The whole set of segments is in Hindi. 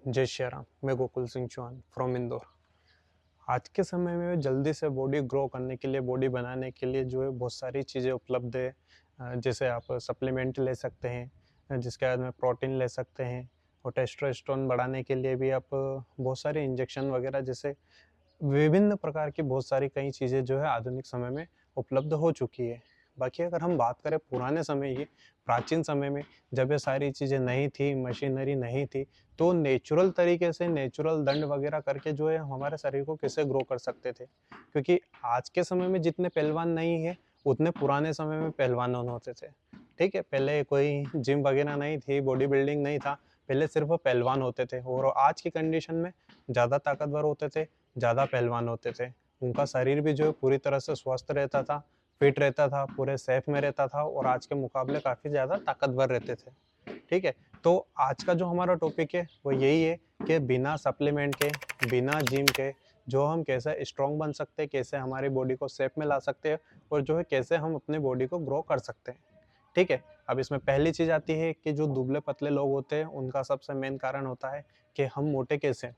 जय श्री राम। मैं गोकुल सिंह चौहान फ्रॉम इंदौर। आज के समय में जल्दी से बॉडी ग्रो करने के लिए, बॉडी बनाने के लिए जो है बहुत सारी चीज़ें उपलब्ध है। जैसे आप सप्लीमेंट ले सकते हैं, जिसके बाद में प्रोटीन ले सकते हैं, और टेस्टोस्टेरोन बढ़ाने के लिए भी आप बहुत सारे इंजेक्शन वगैरह जैसे विभिन्न प्रकार की बहुत सारी कई चीज़ें जो है आधुनिक समय में उपलब्ध हो चुकी है। बाकी अगर हम बात करें पुराने समय की, प्राचीन समय में जब ये सारी चीज़ें नहीं थी, मशीनरी नहीं थी, तो नेचुरल तरीके से नेचुरल दंड वगैरह करके जो है हमारे शरीर को कैसे ग्रो कर सकते थे। क्योंकि आज के समय में जितने पहलवान नहीं है, उतने पुराने समय में पहलवान होते थे। ठीक है, पहले कोई जिम वगैरह नहीं थी, बॉडी बिल्डिंग नहीं था, पहले सिर्फ पहलवान होते थे और आज की कंडीशन में ज़्यादा ताकतवर होते थे, ज़्यादा पहलवान होते थे। उनका शरीर भी जो है पूरी तरह से स्वस्थ रहता था, फिट रहता था, पूरे सेफ में रहता था और आज के मुकाबले काफ़ी ज़्यादा ताकतवर रहते थे। ठीक है? तो आज का जो हमारा टॉपिक है वो यही है कि बिना सप्लीमेंट के, बिना जिम के जो हम कैसे स्ट्रॉन्ग बन सकते हैं, कैसे हमारी बॉडी को शेप में ला सकते हैं और जो है कैसे हम अपनी बॉडी को ग्रो कर सकते हैं। ठीक है? अब इसमें पहली चीज़ आती है कि जो दुबले-पतले लोग होते हैं, उनका सबसे मेन कारण होता है कि हम मोटे कैसे हैं?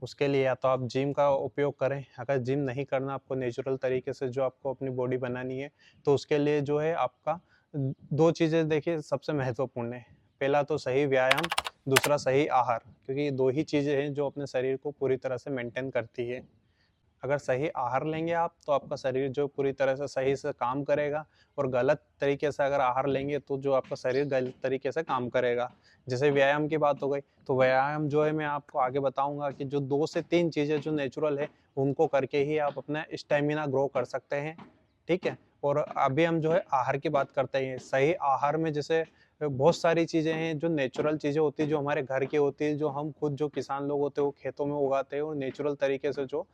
उसके लिए या तो आप जिम का उपयोग करें। अगर जिम नहीं करना, आपको नेचुरल तरीके से जो आपको अपनी बॉडी बनानी है, तो उसके लिए जो है आपका 2 चीज़ें देखिए सबसे महत्वपूर्ण है। पहला तो सही व्यायाम, दूसरा सही आहार, क्योंकि ये 2 ही चीज़ें हैं जो अपने शरीर को पूरी तरह से मेंटेन करती है। अगर सही आहार लेंगे आप, तो आपका शरीर जो पूरी तरह से सही से काम करेगा, और गलत तरीके से अगर आहार लेंगे तो जो आपका शरीर गलत तरीके से काम करेगा। जैसे व्यायाम की बात हो गई, तो व्यायाम जो है मैं आपको आगे बताऊँगा कि जो 2 से 3 चीज़ें जो नेचुरल है, उनको करके ही आप अपना स्टैमिना ग्रो कर सकते हैं। ठीक है? और अभी हम जो है आहार की बात करते हैं। सही आहार में जैसे बहुत सारी चीज़ें हैं जो नेचुरल चीज़ें होती हैं, जो हमारे घर की होती हैं, जो हम खुद जो किसान लोग होते हैं वो खेतों में उगाते हैं और नेचुरल तरीके से जो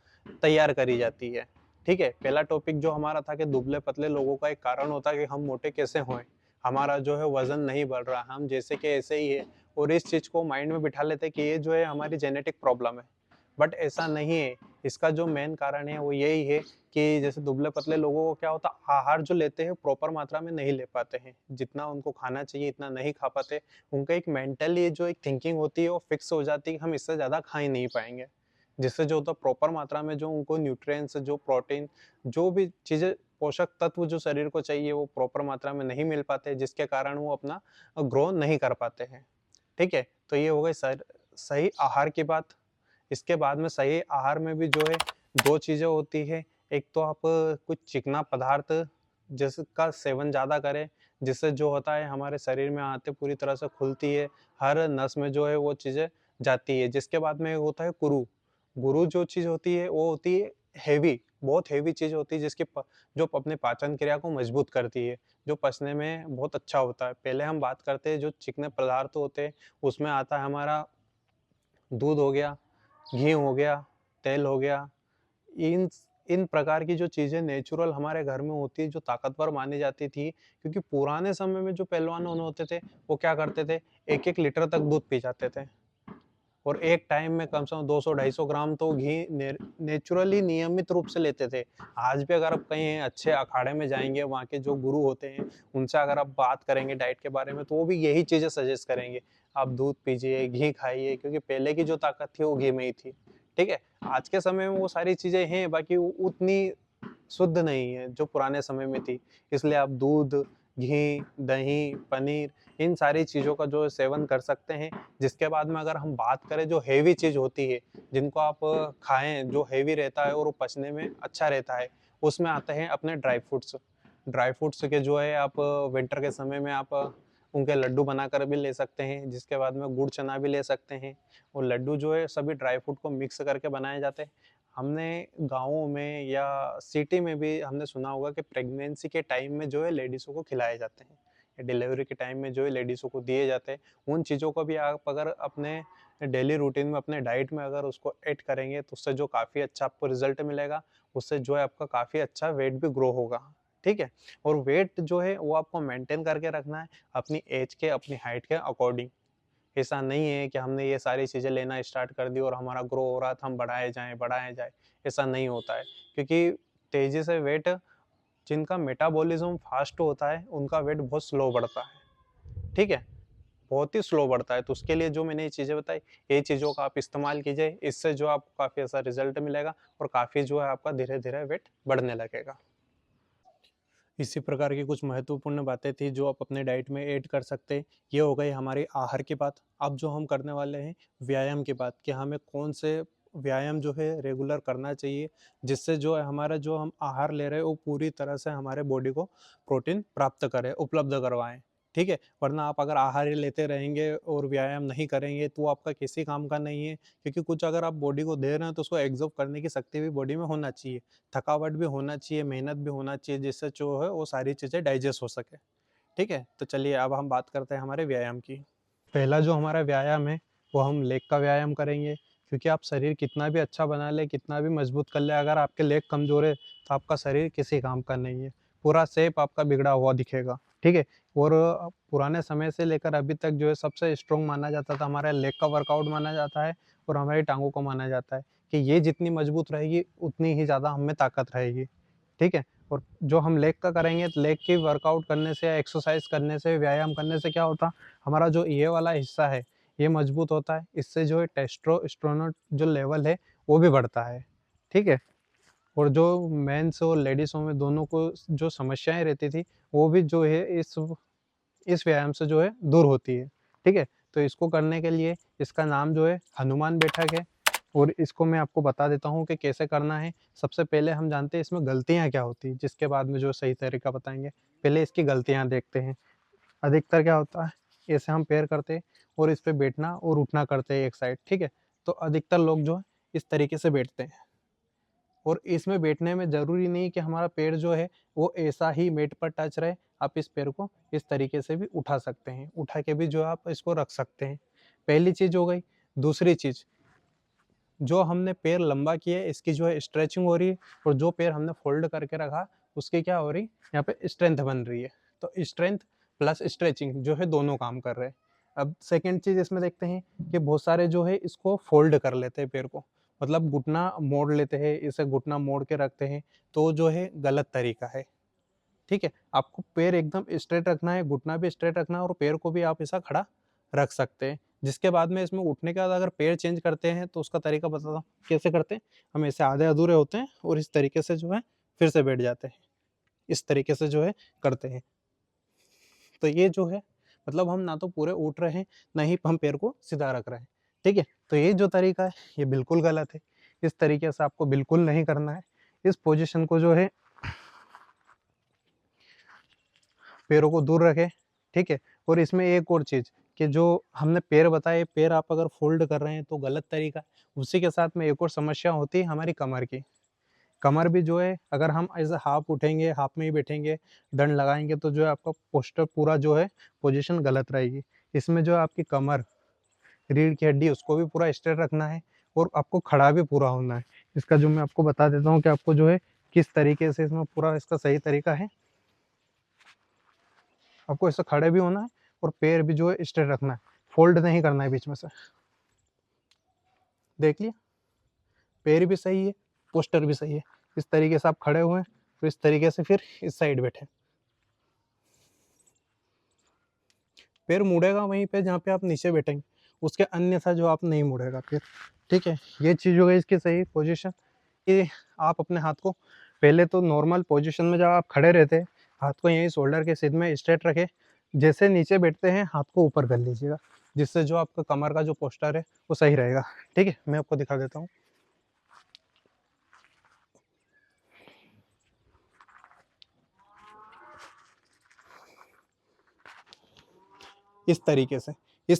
तैयार करी जाती है। ठीक है? पहला टॉपिक जो हमारा था कि दुबले-पतले लोगों का एक कारण होता है कि हम मोटे कैसे होएँ? हमारा जो है वज़न नहीं बढ़ रहा, हम जैसे के ऐसे ही है, और इस चीज़ को माइंड में बिठा लेते हैं कि ये जो है हमारी जेनेटिक प्रॉब्लम है। बट ऐसा नहीं है। इसका जो मेन कारण है वो यही है कि जैसे दुबले-पतले लोगों को क्या होता है, आहार जो लेते हैं प्रॉपर मात्रा में नहीं ले पाते हैं। जितना उनको खाना चाहिए इतना नहीं खा पाते। उनका एक मेंटली जो एक थिंकिंग होती है वो फिक्स हो जाती है कि हम इससे ज़्यादा खा ही नहीं पाएँगे। जिससे जो होता है प्रॉपर मात्रा में जो उनको न्यूट्रिएंट्स, जो प्रोटीन, जो भी चीज़ें, पोषक तत्व जो शरीर को चाहिए वो प्रॉपर मात्रा में नहीं मिल पाते, जिसके कारण वो अपना ग्रो नहीं कर पाते हैं। ठीक है? तो ये हो गई सही आहार की बात। इसके बाद में सही आहार में भी जो है 2 चीज़ें होती है। एक तो आप कुछ चिकना पदार्थ जिसका सेवन ज़्यादा करें, जिससे जो होता है हमारे शरीर में आते पूरी तरह से खुलती है, हर नस में जो है वो चीज़ें जाती है। जिसके बाद में होता है कुरू। गुरु जो चीज़ होती है वो होती है हेवी, बहुत हेवी चीज़ होती है जिसकी जो अपने पाचन क्रिया को मजबूत करती है, जो पचने में बहुत अच्छा होता है। पहले हम बात करते हैं जो चिकने पदार्थ होते हैं, उसमें आता है हमारा दूध हो गया, घी हो गया, तेल हो गया। इन इन प्रकार की जो चीज़ें नेचुरल हमारे घर में होती है, जो ताकतवर मानी जाती थी, क्योंकि पुराने समय में जो पहलवान होते थे, वो क्या करते थे, 1-1 लीटर तक दूध पी जाते थे। और एक टाइम में कम से कम 200-250 ग्राम तो घी नेचुरली नियमित रूप से लेते थे। आज भी अगर आप कहीं अच्छे अखाड़े में जाएँगे, वहाँ के जो गुरु होते हैं, उनसे अगर आप बात करेंगे डाइट के बारे में, तो वो भी यही चीज़ें सजेस्ट करेंगे। आप दूध पीजिए, घी खाइए, क्योंकि पहले की जो ताकत थी, वो घी में ही थी। ठीक है? आज के समय में वो सारी चीज़ें हैं, बाकी वो उतनी शुद्ध नहीं है, जो पुराने समय में थी। इसलिए आप दूध, घी, दही, पनीर, इन सारी चीज़ों का जो है सेवन कर सकते हैं। जिसके बाद में अगर हम बात करें जो हेवी चीज़ होती है, जिनको आप खाएँ, जो हेवी रहता है और वो पचने में अच्छा रहता है, उसमें आते हैं अपने ड्राई फ्रूट्स। ड्राई फ्रूट्स के जो है आप विंटर के समय में आप उनके लड्डू बनाकर भी ले सकते हैं, जिसके बाद में गुड़ चना भी ले सकते हैं। और लड्डू जो है सभी ड्राई फ्रूट को मिक्स करके बनाए जाते हैं। हमने गाँवों में या सिटी में भी हमने सुना होगा कि प्रेगनेंसी के टाइम में जो है लेडीज़ों को खिलाए जाते हैं, या डिलीवरी के टाइम में जो है लेडीज़ों को दिए जाते हैं। उन चीज़ों को भी आप अगर अपने डेली रूटीन में, अपने डाइट में अगर उसको ऐड करेंगे, तो उससे जो काफ़ी अच्छा आपको रिज़ल्ट मिलेगा। उससे जो है आपका काफ़ी अच्छा वेट भी ग्रो होगा। ठीक है? और वेट जो है वो आपको मेंटेन करके रखना है अपनी ऐज के, अपनी हाइट के अकॉर्डिंग। ऐसा नहीं है कि हमने ये सारी चीज़ें लेना स्टार्ट कर दी और हमारा ग्रो हो रहा था, हम बढ़ाए जाएँ, ऐसा नहीं होता है। क्योंकि तेज़ी से वेट, जिनका मेटाबॉलिज़्म फ़ास्ट होता है, उनका वेट बहुत स्लो बढ़ता है। ठीक है? बहुत ही स्लो बढ़ता है। तो उसके लिए जो मैंने ये चीज़ें बताई, ये चीज़ों का आप इस्तेमाल कीजिए, इससे जो आपको काफ़ी अच्छा रिज़ल्ट मिलेगा और काफ़ी जो है आपका धीरे-धीरे वेट बढ़ने लगेगा। इसी प्रकार की कुछ महत्वपूर्ण बातें थी जो आप अपने डाइट में ऐड कर सकते हैं। ये हो गई हमारी आहार की बात। अब जो हम करने वाले हैं व्यायाम की बात, कि हमें कौन से व्यायाम जो है रेगुलर करना चाहिए, जिससे जो है हमारा जो हम आहार ले रहे हैं वो पूरी तरह से हमारे बॉडी को प्रोटीन प्राप्त करे, उपलब्ध करवाएँ। ठीक है? वरना आप अगर आहार ही लेते रहेंगे और व्यायाम नहीं करेंगे तो वो आपका किसी काम का नहीं है, क्योंकि कुछ अगर आप बॉडी को दे रहे हैं तो उसको एब्ज़ॉर्ब करने की शक्ति भी बॉडी में होना चाहिए। थकावट भी होना चाहिए, मेहनत भी होना चाहिए, जिससे जो है वो सारी चीज़ें डाइजेस्ट हो सके। ठीक है? तो चलिए अब हम बात करते हैं हमारे व्यायाम की। पहला जो हमारा व्यायाम है वो हम लेग का व्यायाम करेंगे, क्योंकि आप शरीर कितना भी अच्छा बना लें, कितना भी मजबूत कर लें, अगर आपके लेग कमज़ोर है तो आपका शरीर किसी काम का नहीं है। पूरा शेप आपका बिगड़ा हुआ दिखेगा। ठीक है? और पुराने समय से लेकर अभी तक जो है सबसे स्ट्रॉन्ग माना जाता था, हमारा लेग का वर्कआउट माना जाता है और हमारी टाँगों को माना जाता है कि ये जितनी मजबूत रहेगी उतनी ही ज़्यादा हम में ताकत रहेगी। ठीक है? और जो हम लेग का करेंगे तो लेग की वर्कआउट करने से या एक्सरसाइज़ करने से, व्यायाम करने से क्या होता, हमारा जो ये वाला हिस्सा है, ये मजबूत होता है। इससे जो है टेस्टोस्टेरोन जो लेवल है, वो भी बढ़ता है। ठीक है? और जो मेंस और लेडीज़ों में दोनों को जो समस्याएँ रहती थी, वो भी जो है इस व्यायाम से जो है दूर होती है। ठीक है? तो इसको करने के लिए इसका नाम जो है हनुमान बैठक है और इसको मैं आपको बता देता हूँ कि कैसे करना है। सबसे पहले हम जानते हैं इसमें गलतियाँ क्या होती हैं, जिसके बाद में जो सही तरीका बताएँगे। पहले इसकी गलतियाँ देखते हैं। अधिकतर क्या होता है, ऐसे हम पैर करते हैं और इस पे बैठना और उठना करते हैं एक साइड, ठीक है? तो अधिकतर लोग जो है इस तरीके से बैठते हैं और इसमें बैठने में ज़रूरी नहीं कि हमारा पैर जो है वो ऐसा ही मैट पर टच रहे, आप इस पैर को इस तरीके से भी उठा सकते हैं, उठा के भी जो है आप इसको रख सकते हैं। पहली चीज़ हो गई। दूसरी चीज़, जो हमने पैर लंबा किया है इसकी जो है स्ट्रेचिंग हो रही है और जो पैर हमने फोल्ड करके रखा उसकी क्या हो रही, यहाँ पे स्ट्रेंथ बन रही है। तो स्ट्रेंथ प्लस स्ट्रेचिंग जो है दोनों काम कर रहे हैं। अब सेकंड चीज़ इसमें देखते हैं कि बहुत सारे जो है इसको फोल्ड कर लेते हैं पैर को, मतलब घुटना मोड़ लेते हैं, इसे घुटना मोड़ के रखते हैं, तो जो है गलत तरीका है। ठीक है? आपको पैर एकदम स्ट्रेट रखना है, घुटना भी स्ट्रेट रखना है और पैर को भी आप ऐसा खड़ा रख सकते हैं। जिसके बाद में इसमें उठने के बाद अगर पैर चेंज करते हैं तो उसका तरीका बताता हूँ कैसे करते हैं। हम ऐसे आधे-अधूरे होते हैं और इस तरीके से जो है फिर से बैठ जाते हैं। इस तरीके से जो है करते हैं। तो ये जो है मतलब हम ना तो पूरे उठ रहे हैं, ना ही हम पैर को सीधा रख रहे हैं। ठीक है? तो ये जो तरीका है ये बिल्कुल गलत है। इस तरीके से आपको बिल्कुल नहीं करना है। इस पोज़ीशन को जो है पैरों को दूर रखें, ठीक है? और इसमें एक और चीज़ कि जो हमने पैर बताए, पैर आप अगर फ़ोल्ड कर रहे हैं तो गलत तरीका है। उसी के साथ में एक और समस्या होती है हमारी कमर की। कमर भी जो है अगर हम ऐसे हाफ उठेंगे, हाफ में ही बैठेंगे, दंड लगाएँगे तो जो है आपका पोस्चर पूरा जो है पोज़ीशन गलत रहेगी। इसमें जो है आपकी कमर, रीढ़ की हड्डी उसको भी पूरा स्ट्रेट रखना है और आपको खड़ा भी पूरा होना है। इसका जो मैं आपको बता देता हूँ कि आपको जो है किस तरीके से इसमें पूरा इसका सही तरीका है। आपको ऐसे खड़े भी होना है और पैर भी जो है स्ट्रेट रखना है, फोल्ड नहीं करना है बीच में से। देख लिया? पैर भी सही है, पोस्चर भी सही है। इस तरीके से आप खड़े हुए हैं, तो इस तरीके से फिर इस साइड बैठे। पैर मुड़ेगा वहीं पे जहाँ पे आप नीचे बैठेंगे, उसके अन्यथा जो आप नहीं मुड़ेगा फिर। ठीक है? ये चीज़ हो गई इसकी सही पोज़ीशन कि आप अपने हाथ को पहले तो नॉर्मल पोज़ीशन में जब आप खड़े रहते हैं, हाथ को यहीं शोल्डर के सीध में स्ट्रेट रखें। जैसे नीचे बैठते हैं, हाथ को ऊपर कर लीजिएगा, जिससे जो आपका कमर का जो पोस्चर है, वो सही रहेगा। ठीक है? मैं आपको दिखा देता हूँ। इस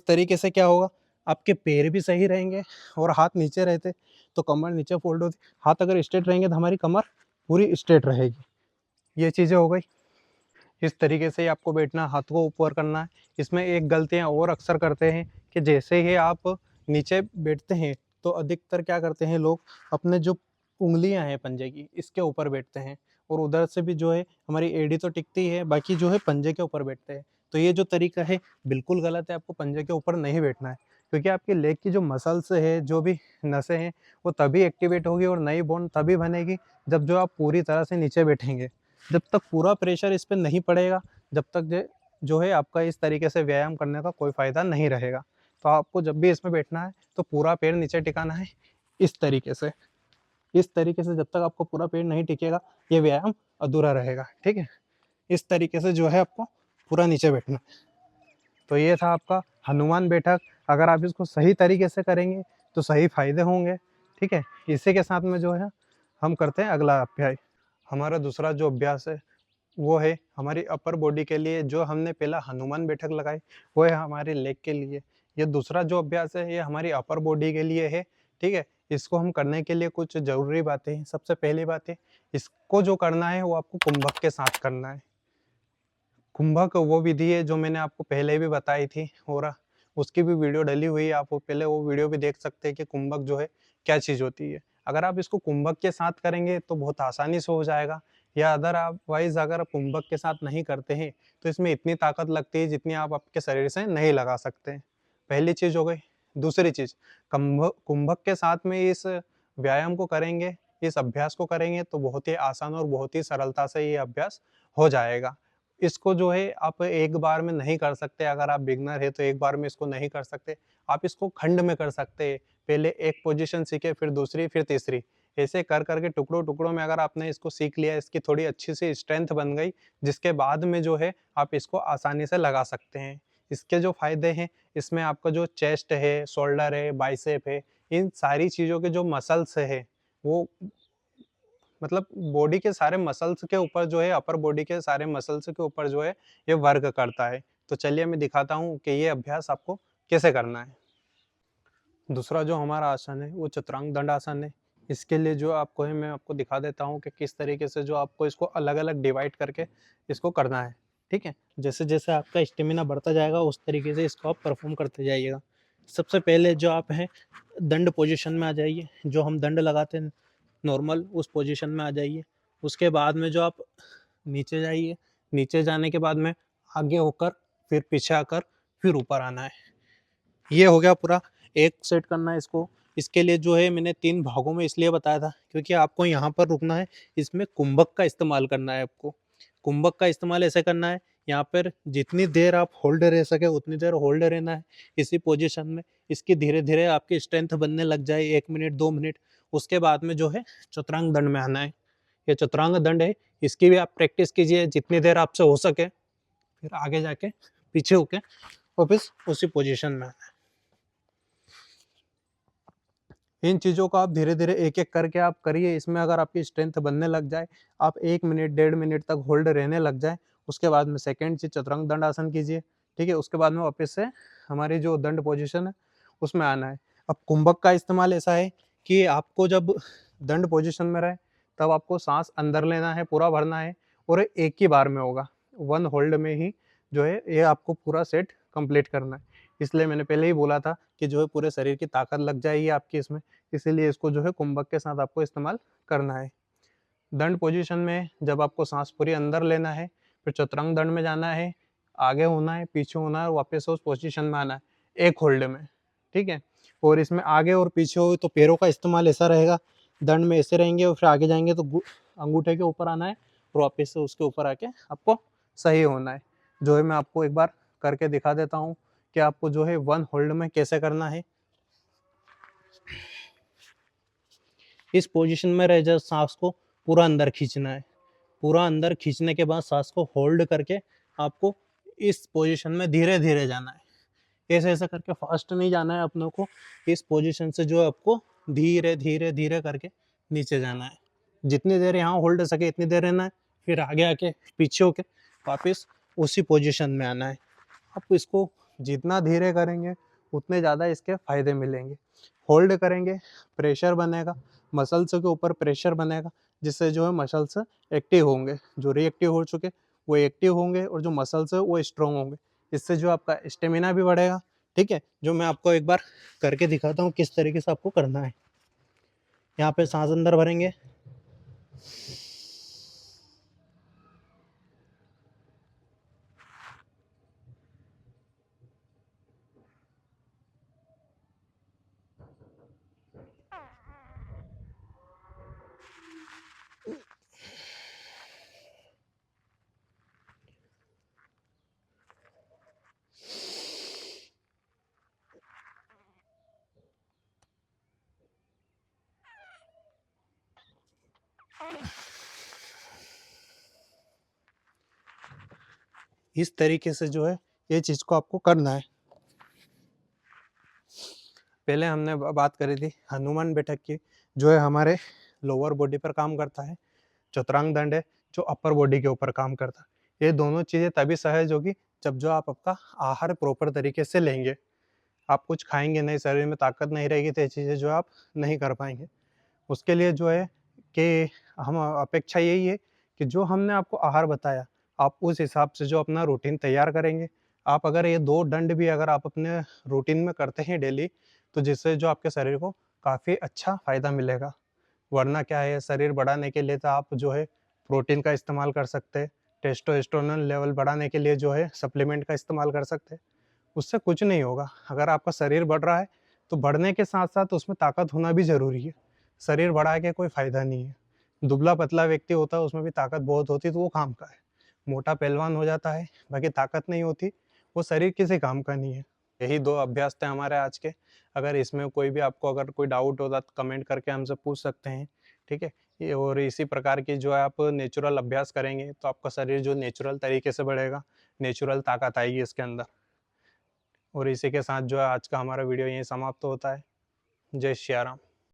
तरीके से क्या होगा, आपके पैर भी सही रहेंगे और हाथ नीचे रहते तो कमर नीचे फ़ोल्ड होती। हाथ अगर स्ट्रेट रहेंगे तो हमारी कमर पूरी स्ट्रेट रहेगी। ये चीज़ें हो गई। इस तरीके से ही आपको बैठना, हाथ को ऊपर करना है। इसमें एक गलतियाँ और अक्सर करते हैं कि जैसे ही आप नीचे बैठते हैं, तो अधिकतर क्या करते हैं लोग, अपने जो उँगलियाँ हैं पंजे की, इसके ऊपर बैठते हैं और उधर से भी जो है हमारी एड़ी तो टिकती है, बाकी जो है पंजे के ऊपर बैठते हैं। तो ये जो तरीका है बिल्कुल गलत है, आपको पंजे के ऊपर नहीं बैठना है, क्योंकि आपके लेग की जो मसल्स है, जो भी नसें हैं, वो तभी एक्टिवेट होगी और नई बोन तभी बनेगी जब जो आप पूरी तरह से नीचे बैठेंगे। जब तक पूरा प्रेशर इस पे नहीं पड़ेगा, जब तक जो है आपका इस तरीके से व्यायाम करने का कोई फ़ायदा नहीं रहेगा। तो आपको जब भी इसमें बैठना है तो पूरा पैर नीचे टिकाना है इस तरीके से। इस तरीके से जब तक आपको पूरा पैर नहीं टिकेगा ये व्यायाम अधूरा रहेगा, ठीक है? इस तरीके से जो है आपको पूरा नीचे बैठना है। तो ये था आपका हनुमान बैठक। अगर आप इसको सही तरीके से करेंगे तो सही फायदे होंगे, ठीक है? इसी के साथ में जो है हम करते हैं अगला अध्याय। हमारा दूसरा जो अभ्यास है वो है हमारी अपर बॉडी के लिए। जो हमने पहला हनुमान बैठक लगाई वो है हमारे लेग के लिए। ये दूसरा जो अभ्यास है ये हमारी अपर बॉडी के लिए है, ठीक है? इसको हम करने के लिए कुछ ज़रूरी बातें हैं। सबसे पहली बात है, इसको जो करना है वो आपको कुंभक के साथ करना है। कुंभक वो विधि है जो मैंने आपको पहले भी बताई थी और उसकी भी वीडियो डली हुई है। आप वो पहले वो वीडियो भी देख सकते हैं कि कुंभक जो है क्या चीज़ होती है। अगर आप इसको कुंभक के साथ करेंगे तो बहुत आसानी से हो जाएगा, या अदर आप वाइज अगर आप कुंभक के साथ नहीं करते हैं तो इसमें इतनी ताकत लगती है जितनी आप आपके शरीर से नहीं लगा सकते हैं। पहली चीज़ हो गई। दूसरी चीज़, कुंभक के साथ में इस व्यायाम को करेंगे, इस अभ्यास को करेंगे तो बहुत ही आसान और बहुत ही सरलता से ये अभ्यास हो जाएगा। इसको जो है आप एक बार में नहीं कर सकते। अगर आप बिगिनर है तो एक बार में इसको नहीं कर सकते। आप इसको खंड में कर सकते हैं। पहले एक पोजीशन सीखे, फिर दूसरी, फिर तीसरी। ऐसे कर करके टुकड़ों-टुकड़ों में अगर आपने इसको सीख लिया, इसकी थोड़ी अच्छी सी स्ट्रेंथ बन गई, जिसके बाद में जो है आप इसको आसानी से लगा सकते हैं। इसके जो फ़ायदे हैं, इसमें आपका जो चेस्ट है, शोल्डर है, बाइसेप है, इन सारी चीज़ों के जो मसल्स है, वो मतलब बॉडी के सारे मसल्स के ऊपर जो है, अपर बॉडी के सारे मसल्स के ऊपर जो है ये वर्क करता है। तो चलिए मैं दिखाता हूँ कि ये अभ्यास आपको कैसे करना है। दूसरा जो हमारा आसन है वो चतुरंग दंड आसन है। इसके लिए जो आपको है मैं आपको दिखा देता हूँ कि किस तरीके से जो आपको इसको अलग-अलग डिवाइड करके इसको करना है, ठीक है? जैसे-जैसे आपका स्टेमिना बढ़ता जाएगा उस तरीके से इसको आप परफ़ॉर्म करते जाइएगा। सबसे पहले जो आप हैं दंड पोज़ीशन में आ जाइए, जो हम दंड लगाते हैं नॉर्मल उस पोज़ीशन में आ जाइए। उसके बाद में जो आप नीचे जाइए, नीचे जाने के बाद में आगे होकर, फिर पीछे आकर, फिर ऊपर आना है। ये हो गया पूरा, एक सेट करना है इसको। इसके लिए जो है मैंने 3 भागों में इसलिए बताया था क्योंकि आपको यहाँ पर रुकना है, इसमें कुंभक का इस्तेमाल करना है आपको। कुंभक का इस्तेमाल ऐसे करना है, यहाँ पर जितनी देर आप होल्ड रह सके उतनी देर होल्ड रहना है इसी पोज़ीशन में। इसकी धीरे-धीरे आपकी स्ट्रेंथ बनने लग जाए 1 मिनट, 2 मिनट, उसके बाद में जो है चतुरंग दंड में आना है। ये चतुरंग दंड है, इसकी भी आप प्रैक्टिस कीजिए जितनी देर आपसे हो सके, फिर आगे जाके पीछे होके वापस उसी पोज़ीशन में आना है। इन चीज़ों को आप धीरे-धीरे एक-एक करके आप करिए। इसमें अगर आपकी स्ट्रेंथ बनने लग जाए, आप 1 मिनट, 1.5 मिनट तक होल्ड रहने लग जाए, उसके बाद में सेकंड चीज़ चतुरंग दंड आसन कीजिए, ठीक है? उसके बाद में वापस से हमारी जो दंड पोज़ीशन है, उसमें आना है। अब कुंभक का इस्तेमाल ऐसा है कि आपको जब दंड पोज़ीशन में रहे, तब आपको साँस अंदर लेना है, पूरा भरना है और एक ही बार में होगा। 1 होल्ड में ही जो है ये आपको पूरा सेट कंप्लीट करना है। इसलिए मैंने पहले ही बोला था कि जो है पूरे शरीर की ताकत लग जाएगी आपकी इसमें। इसीलिए इसको जो है कुंभक के साथ आपको इस्तेमाल करना है। दंड पोजीशन में जब आपको साँस पूरी अंदर लेना है, फिर चतुरंग दंड में जाना है, आगे होना है, पीछे होना है और वापस से उस पोजीशन में आना है, एक होल्ड में, ठीक है? और इसमें आगे और पीछे हो तो पैरों का इस्तेमाल ऐसा रहेगा, दंड में ऐसे रहेंगे और फिर आगे जाएँगे तो अंगूठे के ऊपर आना है और वापस से उसके ऊपर आके आपको सही होना है। जो है मैं आपको एक बार करके दिखा देता हूँ कि आपको जो है 1 होल्ड में कैसे करना है। इस पोजीशन में रह जा सांस को पूरा अंदर खींचना है। पूरा अंदर खींचने के बाद सांस को होल्ड करके आपको इस पोजीशन में धीरे-धीरे जाना है। ऐसे-ऐसे करके फास्ट नहीं जाना है अपनों को। इस पोजीशन से जो है आपको धीरे, धीरे, धीरे करके नीचे जाना है। जितनी देर यहाँ होल्ड सके इतनी देर रहना है, फिर आगे आके पीछे होके वापस उसी पोजीशन में आना है। आप इसको जितना धीरे करेंगे उतने ज़्यादा इसके फ़ायदे मिलेंगे। होल्ड करेंगे, प्रेशर बनेगा, मसल्स के ऊपर प्रेशर बनेगा, जिससे जो है मसल्स एक्टिव होंगे। जो रिएक्टिव हो चुके वो एक्टिव होंगे और जो मसल्स है वो स्ट्रॉन्ग होंगे। इससे जो आपका स्टेमिना भी बढ़ेगा, ठीक है? जो मैं आपको एक बार करके दिखाता हूँ किस तरीके से आपको करना है। यहाँ पे साँस अंदर भरेंगे, इस तरीके से जो है ये चीज़ को आपको करना है। पहले हमने बात करी थी हनुमान बैठक की, जो है हमारे लोअर बॉडी पर काम करता है। चतुरंग दंड है जो अपर बॉडी के ऊपर काम करता है। ये दोनों चीज़ें तभी सहज होगी जब जो आप आपका आहार प्रॉपर तरीके से लेंगे। आप कुछ खाएँगे नहीं, शरीर में ताकत नहीं रहेगी तो ये चीज़ें जो आप नहीं कर पाएँगे। उसके लिए जो है कि हम अपेक्षा यही है कि जो हमने आपको आहार बताया, आप उस हिसाब से जो अपना रूटीन तैयार करेंगे। आप अगर ये 2 दंड भी अगर आप अपने रूटीन में करते हैं डेली, तो जिससे जो आपके शरीर को काफ़ी अच्छा फ़ायदा मिलेगा। वरना क्या है, शरीर बढ़ाने के लिए तो आप जो है प्रोटीन का इस्तेमाल कर सकते हैं, टेस्टोस्टेरोन लेवल बढ़ाने के लिए जो है सप्लीमेंट का इस्तेमाल कर सकते हैं। उससे कुछ नहीं होगा। अगर आपका शरीर बढ़ रहा है, तो बढ़ने के साथ-साथ उसमें ताकत होना भी ज़रूरी है। शरीर बढ़ा के कोई फ़ायदा नहीं है। दुबला-पतला व्यक्ति होता है, उसमें भी ताकत बहुत होती है, तो वो काम का है। मोटा पहलवान हो जाता है, बाकी ताकत नहीं होती, वो शरीर किसी काम का नहीं है। यही 2 अभ्यास थे हमारे आज के। अगर इसमें कोई भी आपको अगर कोई डाउट होता तो कमेंट करके हमसे पूछ सकते हैं, ठीक है? ये और इसी प्रकार की जो है आप नेचुरल अभ्यास करेंगे, तो आपका शरीर जो नेचुरल तरीके से बढ़ेगा, नेचुरल ताकत आएगी इसके अंदर। और इसी के साथ जो है आज का हमारा वीडियो यहीं समाप्त होता है। जय श्री राम।